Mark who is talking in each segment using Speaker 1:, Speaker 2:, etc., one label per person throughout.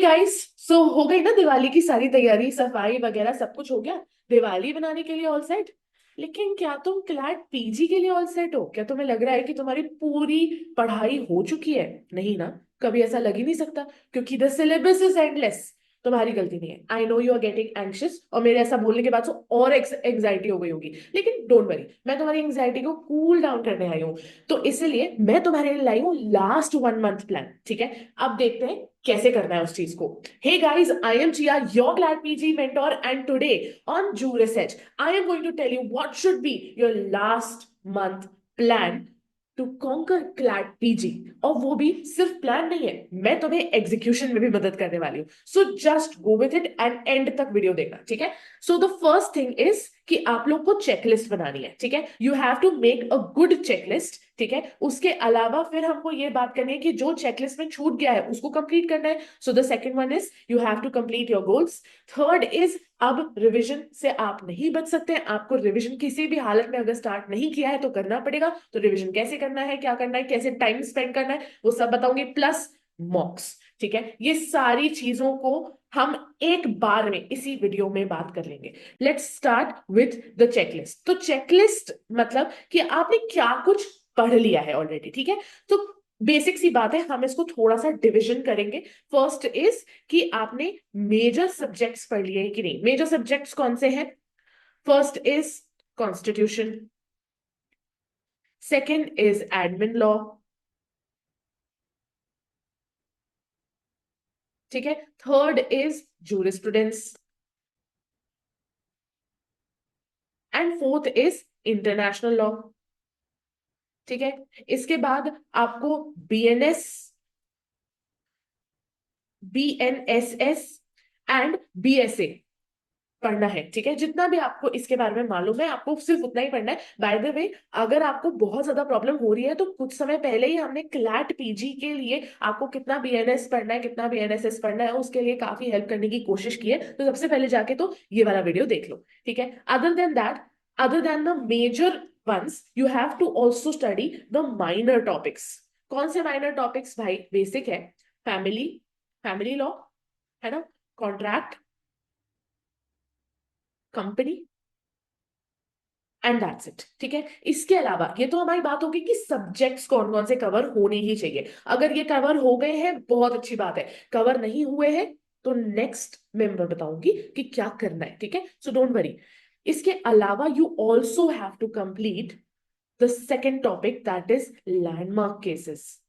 Speaker 1: Guys, सो हो गई ना दिवाली की सारी तैयारी, सफाई वगैरह सब कुछ हो गया। दिवाली बनाने के लिए ऑल सेट। लेकिन क्या तुम क्लैट पीजी के लिए ऑल सेट हो? क्या तुम्हें लग रहा है कि तुम्हारी पूरी पढ़ाई हो चुकी है? नहीं ना, कभी ऐसा लग ही नहीं सकता, क्योंकि द सिलेबस इज एंडलेस। तुम्हारी गलती नहीं है। I know you are getting anxious, और मेरे ऐसा बोलने के बाद तो और एंग्जाइटी हो गई होगी, लेकिन डोंट वरी, मैं तुम्हारी एंग्जाइटी को कूल डाउन करने आई हूँ। तो इसलिए मैं तुम्हारे लिए लाई हूँ लास्ट 1 मंथ प्लान। ठीक है, अब देखते हैं कैसे करना है उस चीज को। Hey guys, I am Chia, your Glad PG mentor, and today on Ju Research, I am going to tell you what should be your last month plan to conquer Glad PG। और वो भी सिर्फ plan नहीं है, मैं तुम्हें execution में भी मदद करने वाली हूँ। So just go with it and end तक वीडियो देखना, ठीक है। So the first thing is कि आप लोग को चेकलिस्ट बनानी है, ठीक है। You have to make a good checklist, ठीक है। उसके अलावा फिर हमको ये बात करनी है कि जो चेकलिस्ट में छूट गया है उसको कंप्लीट करना है। So the second one is you have to complete your goals. Third is अब रिवीजन से आप नहीं बच सकते हैं, आपको रिवीजन किसी भी हालत में अगर स्टार्ट नहीं किया है तो करना पड़ेगा। तो रिवीजन कैसे करना है, क्या करना है, कैसे टाइम स्पेंड करना है, वो सब बताऊंगी, प्लस मॉक्स। ठीक है, ये सारी चीजों को हम एक बार में इसी वीडियो में बात कर लेंगे। Let's start with the checklist. तो चेकलिस्ट मतलब कि आपने क्या कुछ पढ़ लिया है ऑलरेडी, ठीक है। तो बेसिक सी बात है, हम इसको थोड़ा सा डिविजन करेंगे। फर्स्ट इज कि आपने मेजर सब्जेक्ट्स पढ़ लिए हैं कि नहीं। मेजर सब्जेक्ट्स कौन से हैं? First is constitution, second is admin law, ठीक है। Third is jurisprudence, and fourth is international law, ठीक है। इसके बाद आपको बीएनएस, बीएनएसएस एंड बीएसए पढ़ना है, ठीक है। जितना भी आपको इसके बारे में मालूम है आपको सिर्फ उतना ही पढ़ना है। बाय द वे, अगर आपको बहुत ज्यादा प्रॉब्लम हो रही है तो कुछ समय पहले ही हमने क्लैट पीजी के लिए आपको कितना बीएनएस पढ़ना है, कितना बीएनएसएस पढ़ना है, उसके लिए काफी हेल्प करने की कोशिश की है। तो सबसे पहले जाके तो ये वाला वीडियो देख लो, ठीक है। Other than that, other than the major ones, you have to also study the minor topics. कौन से माइनर टॉपिक्स भाई? बेसिक है, फैमिली, फैमिली लॉ, है ना, contract, company, and that's it, ठीक है। इसके अलावा ये तो हमारी बात होगी कि सब्जेक्ट्स कौन कौन से कवर होने ही चाहिए। अगर ये कवर हो गए हैं बहुत अच्छी बात है, कवर नहीं हुए हैं तो नेक्स्ट मैं बताऊंगी कि क्या करना है, ठीक है। So don't worry. इसके अलावा you also have to complete the second topic, that is landmark cases.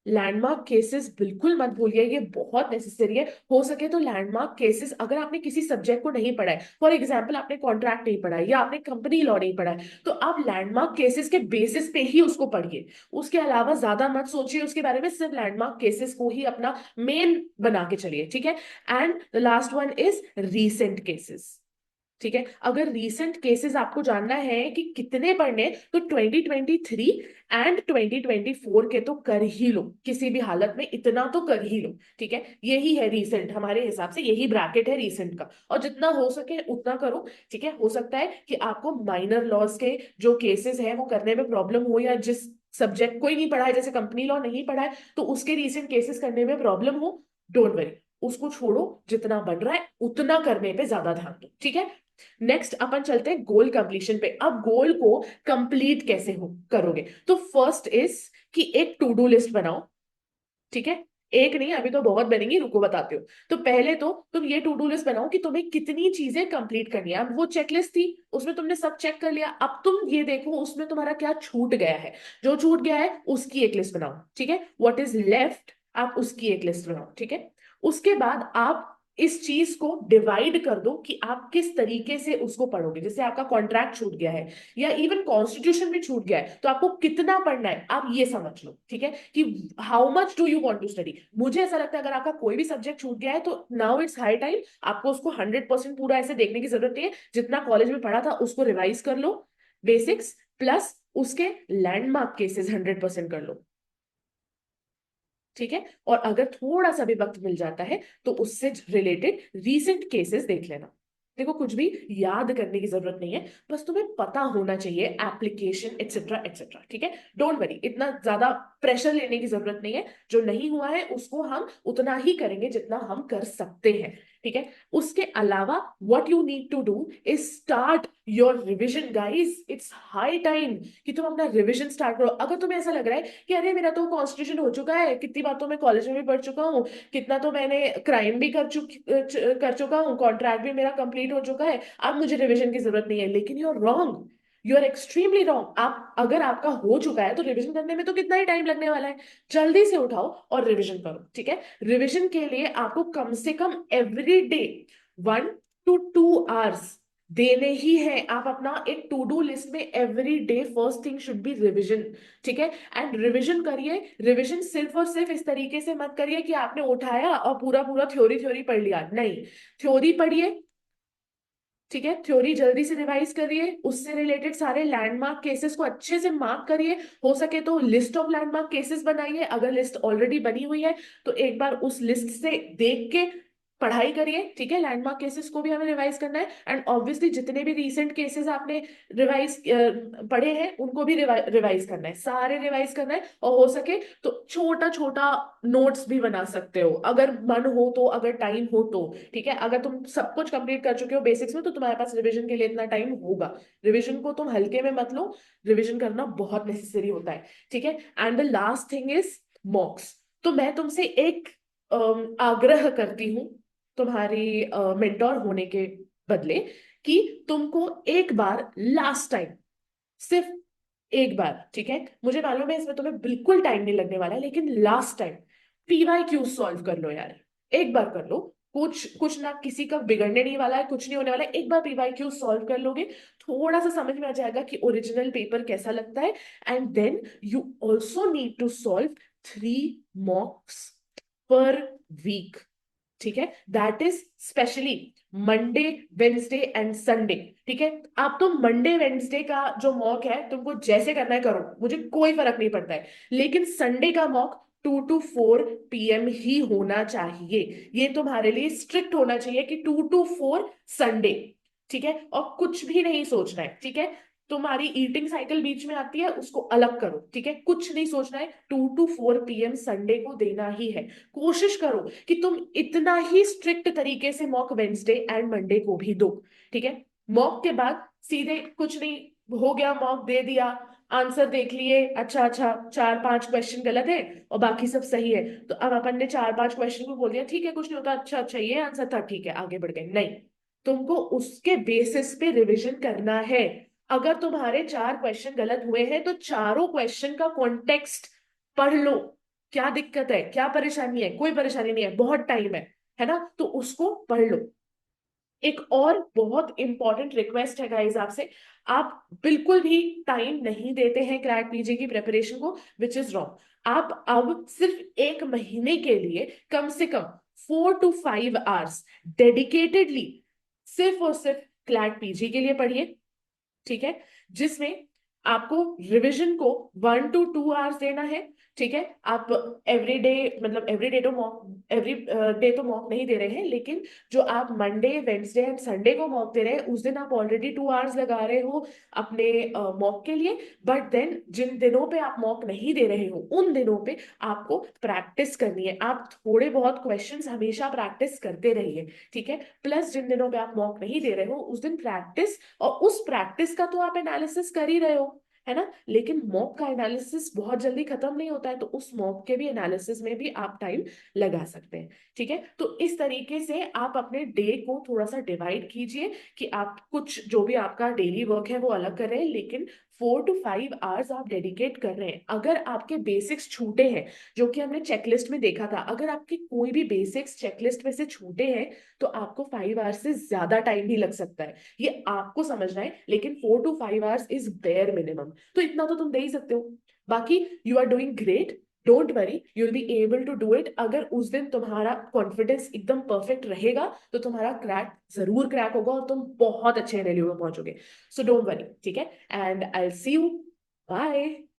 Speaker 1: Landmark cases बिल्कुल मत भूलिए, ये बहुत नेसेसरी है। हो सके तो लैंडमार्क केसेस, अगर आपने किसी सब्जेक्ट को नहीं पढ़ा है, फॉर एग्जांपल आपने कॉन्ट्रैक्ट नहीं पढ़ा है या आपने कंपनी लॉ नहीं पढ़ा है, तो आप लैंडमार्क केसेस के बेसिस पे ही उसको पढ़िए। उसके अलावा ज्यादा मत सोचिए उसके बारे में, सिर्फ लैंडमार्क केसेस को ही अपना मेन बना के चलिए, ठीक है। And the last one is recent cases, ठीक है। अगर रीसेंट केसेस आपको जानना है कि कितने पढ़ने, तो 2023 एंड 2024 के तो कर ही लो, किसी भी हालत में इतना तो कर ही लो, ठीक है। यही है रीसेंट, हमारे हिसाब से यही ब्रैकेट है रीसेंट का, और जितना हो सके उतना करो, ठीक है। हो सकता है कि आपको माइनर लॉस के जो केसेस हैं वो करने में प्रॉब्लम हो, या जिस सब्जेक्ट कोई नहीं पढ़ा है, जैसे कंपनी लॉ नहीं पढ़ा है, तो उसके रीसेंट केसेस करने में प्रॉब्लम हो। डोंट वरी, उसको छोड़ो, जितना बन रहा है उतना करने पे ज्यादा ध्यान दो, ठीक है। नेक्स्ट अपन चलते हैं गोल कंप्लीशन पे। अब गोल को कंप्लीट कैसे हो करोगे? तो फर्स्ट इज कि एक टू डू लिस्ट बनाओ, ठीक है। एक नहीं, अभी तो बहुत बनेंगी, रुको बताती हूँ। तो पहले तो तुम ये टू डू लिस्ट बनाओ कि तुम्हें कितनी चीजें कंप्लीट करनी है। अब वो चेकलिस्ट थी, उसमें तुमने सब चेक कर लिया, अब तुम ये देखो उसमें तुम्हारा क्या छूट गया है। जो छूट गया है उसकी एक लिस्ट बनाओ, ठीक है। व्हाट इज लेफ्ट, आप उसकी एक लिस्ट बनाओ, ठीक है। उसके बाद आप इस चीज को डिवाइड कर दो कि आप किस तरीके से उसको पढ़ोगे। जैसे आपका कॉन्ट्रैक्ट छूट गया है या इवन कॉन्स्टिट्यूशन भी छूट गया है, तो आपको कितना पढ़ना है आप ये समझ लो, ठीक है, कि how much do you want to study. मुझे ऐसा लगता है अगर आपका कोई भी सब्जेक्ट छूट गया है तो नाउ इट्स हाई टाइम, आपको उसको 100% पूरा ऐसे देखने की जरूरत नहीं है। जितना कॉलेज में पढ़ा था उसको रिवाइज कर लो, बेसिक्स प्लस उसके लैंडमार्क केसेस 100% कर लो, ठीक है। और अगर थोड़ा सा भी वक्त मिल जाता है तो उससे रिलेटेड रीसेंट केसेस देख लेना। देखो कुछ भी याद करने की जरूरत नहीं है, बस तुम्हें पता होना चाहिए एप्लीकेशन एक्सेट्रा एक्सेट्रा, ठीक है। डोंट वरी, इतना ज्यादा प्रेशर लेने की जरूरत नहीं है। जो नहीं हुआ है उसको हम उतना ही करेंगे जितना हम कर सकते हैं, ठीक है। उसके अलावा what you need to do is start your revision guys. It's high time कि तुम अपना रिविजन स्टार्ट करो। अगर तुम्हें ऐसा लग रहा है कि अरे मेरा तो कॉन्स्टिट्यूशन हो चुका है, कितनी बार तो मैं कॉलेज में भी पढ़ चुका हूँ, कितना तो मैंने क्राइम भी कर चुका हूँ, कॉन्ट्रैक्ट भी मेरा कंप्लीट हो चुका है, अब मुझे रिवीजन की जरूरत नहीं है, लेकिन you are wrong. You are extremely wrong. आप अगर आपका हो चुका है तो रिवीजन करने में तो कितना ही टाइम लगने वाला है। जल्दी से उठाओ और रिवीजन करो, ठीक है। रिवीजन के लिए आपको कम से come every day 1 to 2 hours देने ही है। आप अपना एक टू डू लिस्ट में every day first thing should be revision, ठीक है। एंड रिवीजन करिए। रिवीजन सिर्फ और सिर्फ इस तरीके से मत करिए कि आपने उठाया और पूरा पूरा थ्योरी थ्योरी पढ़ लिया, नहीं। थ्योरी पढ़िए, ठीक है, थ्योरी जल्दी से रिवाइज करिए, उससे रिलेटेड सारे लैंडमार्क केसेस को अच्छे से मार्क करिए। हो सके तो लिस्ट ऑफ लैंडमार्क केसेस बनाइए, अगर लिस्ट ऑलरेडी बनी हुई है तो एक बार उस लिस्ट से देख के पढ़ाई करिए, ठीक है। लैंडमार्क केसेस को भी हमें रिवाइज करना है, एंड ऑब्वियसली जितने भी रीसेंट केसेस आपने रिवाइज पढ़े हैं उनको भी रिवाइज करना है, सारे रिवाइज करना है। और हो सके तो छोटा छोटा नोट्स भी बना सकते हो अगर मन हो तो, अगर टाइम हो तो, ठीक है। अगर तुम सब कुछ कंप्लीट कर चुके हो बेसिक्स में तो तुम्हारे पास रिवीजन के लिए इतना टाइम होगा। रिवीजन को तुम हल्के में मत लो, रिवीजन करना बहुत नेसेसरी होता है, ठीक है। And the last thing is मॉक्स। तो मैं तुमसे एक आग्रह करती हूँ तुम्हारी मेंटोर होने के बदले, कि तुमको एक बार लास्ट टाइम, सिर्फ एक बार, ठीक है, मुझे मालूम है इसमें तुम्हें बिल्कुल टाइम नहीं लगने वाला है, लेकिन last time P Y Q solve कर लो यार। एक बार कर लो, कुछ कुछ ना, किसी का बिगड़ने नहीं वाला है, कुछ नहीं होने वाला है। एक बार पीवाई क्यू सॉल्व कर लोगे, थोड़ा सा समझ में आ जाएगा कि ओरिजिनल पेपर कैसा लगता है। And then you also need to solve 3 mocks per week, ठीक है। That is specially Monday, Wednesday and Sunday, ठीक है। आप तो मंडे वेंसडे का जो मॉक है तुमको जैसे करना है करो, मुझे कोई फर्क नहीं पड़ता है, लेकिन संडे का मॉक 2 to 4 PM ही होना चाहिए। ये तुम्हारे लिए स्ट्रिक्ट होना चाहिए कि 2 to 4 संडे, ठीक है। और कुछ भी नहीं सोचना है, ठीक है। तुम्हारी ईटिंग साइकिल बीच में आती है, उसको अलग करो, ठीक है। कुछ नहीं सोचना है, 2 to 4 PM संडे को देना ही है। कोशिश करो कि तुम इतना ही स्ट्रिक्ट तरीके से मॉक वेंसडे एंड मंडे को भी दो, ठीक है। मॉक के बाद सीधे कुछ नहीं हो गया, मॉक दे दिया, आंसर देख लिए, अच्छा अच्छा 4-5 क्वेश्चन गलत है और बाकी सब सही है, तो अब अपन ने 4-5 क्वेश्चन को बोल दिया ठीक है कुछ नहीं होता, अच्छा अच्छा ये आंसर था, ठीक है आगे बढ़ गए, नहीं। तुमको उसके बेसिस पे रिवीजन करना है। अगर तुम्हारे 4 क्वेश्चन गलत हुए हैं तो चारों क्वेश्चन का कॉन्टेक्स्ट पढ़ लो। क्या दिक्कत है, क्या परेशानी है, कोई परेशानी नहीं है, बहुत टाइम है ना, तो उसको पढ़ लो। एक और बहुत इंपॉर्टेंट रिक्वेस्ट है गाइस आपसे, आप बिल्कुल भी टाइम नहीं देते हैं क्रैक पीजी की प्रिपरेशन को, विच इज रॉन्ग। आप अब सिर्फ एक महीने के लिए कम से कम 4 to 5 hours डेडिकेटेडली सिर्फ और सिर्फ क्लैट पीजी के लिए पढ़िए, ठीक है। जिसमें आपको रिवीजन को 1 to 2 hours देना है, ठीक है। आप एवरी डे, मतलब एवरी डे तो मॉक, एवरी डे तो मॉक नहीं दे रहे हैं, लेकिन जो आप मंडे वेंसडे एंड संडे को मॉक दे रहे हैं उस दिन आप ऑलरेडी 2 hours लगा रहे हो अपने मॉक के लिए। बट देन जिन दिनों पे आप मॉक नहीं दे रहे हो उन दिनों पे आपको प्रैक्टिस करनी है। आप थोड़े बहुत क्वेश्चंस हमेशा प्रैक्टिस करते रहिए, ठीक है। प्लस जिन दिनों पे आप मॉक नहीं दे रहे हो उस दिन प्रैक्टिस, और उस प्रैक्टिस का तो आप एनालिसिस कर ही रहे हो, है ना, लेकिन मॉक का एनालिसिस बहुत जल्दी खत्म नहीं होता है, तो उस मॉक के भी एनालिसिस में भी आप टाइम लगा सकते हैं, ठीक है। तो इस तरीके से आप अपने डे को थोड़ा सा डिवाइड कीजिए कि आप कुछ जो भी आपका डेली वर्क है वो अलग कर रहे हैं, लेकिन 4 to 5 hours आप डेडिकेट कर रहे हैं। अगर आपके बेसिक्स छूटे हैं, जो कि हमने चेकलिस्ट में देखा था, अगर आपके कोई भी बेसिक्स चेकलिस्ट में से छूटे हैं तो आपको 5 hours से ज्यादा टाइम भी लग सकता है, ये आपको समझना है। लेकिन 4 to 5 hours is bare minimum, तो इतना तो तुम दे ही सकते हो। बाकी you are doing great, don't worry, you will be able to do it. अगर उस दिन तुम्हारा कॉन्फिडेंस एकदम परफेक्ट रहेगा तो तुम्हारा क्रैक जरूर क्रैक होगा और तुम बहुत अच्छे एनएलयू में पहुंचोगे। सो डोंट वरी, ठीक है। And I will see you, bye.